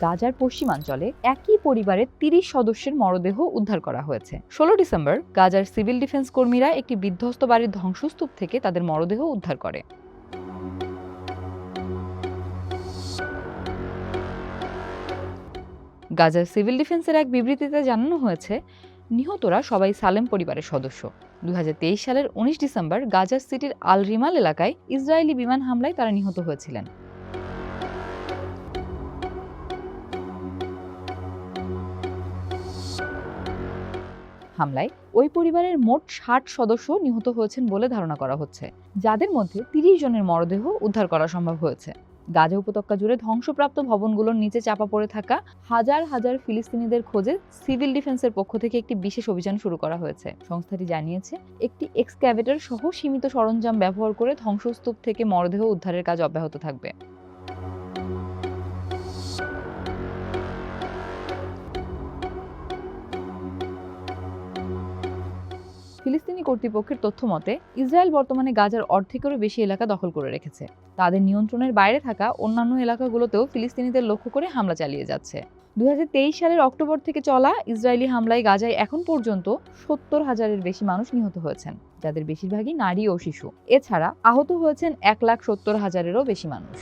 গাজার পশ্চিমাঞ্চলে একই পরিবারের ৩০ সদস্যের মরদেহ উদ্ধার করা হয়েছে। ১৬ ডিসেম্বর গাজার সিভিল ডিফেন্স কর্মীরা একটি বিধ্বস্ত বাড়ির ধ্বংসস্তূপ থেকে তাদের মরদেহ উদ্ধার করে। গাজার সিভিল ডিফেন্সের এক বিবৃতিতে জানানো হয়েছে, নিহতরা সবাই সালেম পরিবারের সদস্য। ২০২৩ সালের ১৯ ডিসেম্বর গাজার সিটির আল রিমাল এলাকায় ইসরায়েলি বিমান হামলায় তারা নিহত হয়েছিলেন। হামলায় ওই পরিবারের মোট ৬০ সদস্য নিহত হয়েছেন বলে ধারণা করা হচ্ছে, যাদের মধ্যে ৩০ জনের মরদেহ উদ্ধার করা সম্ভব হয়েছে। গাজা উপত্যকা জুড়ে ধ্বংসপ্রাপ্ত ভবনগুলোর নিচে চাপা পড়ে থাকা হাজার হাজার ফিলিস্তিনিদের খোঁজে সিভিল ডিফেন্সের পক্ষ থেকে একটি বিশেষ অভিযান শুরু করা হয়েছে। সংস্থাটি জানিয়েছে, একটি এক্সক্যাভেটর সহ সীমিত সরঞ্জাম ব্যবহার করে ধ্বংসস্তূপ থেকে মরদেহ উদ্ধারের কাজ অব্যাহত থাকবে। ফিলিস্তিনি কর্তৃপক্ষের তথ্য মতে, ইসরায়েল বর্তমানে গাজার অর্ধেকেরও বেশি এলাকা দখল করে রেখেছে। তাদের নিয়ন্ত্রণের বাইরে থাকা অন্যান্য এলাকাগুলোতেও ফিলিস্তিনিদের লক্ষ্য করে হামলা চালিয়ে যাচ্ছে। ২০২৩ সালের অক্টোবর থেকে চলা ইসরায়েলি হামলায় গাজায় এখন পর্যন্ত ৭০,০০০-এর বেশি মানুষ নিহত হয়েছেন, যাদের বেশিরভাগই নারী ও শিশু। এছাড়া আহত হয়েছেন ১,৭০,০০০-এরও বেশি মানুষ।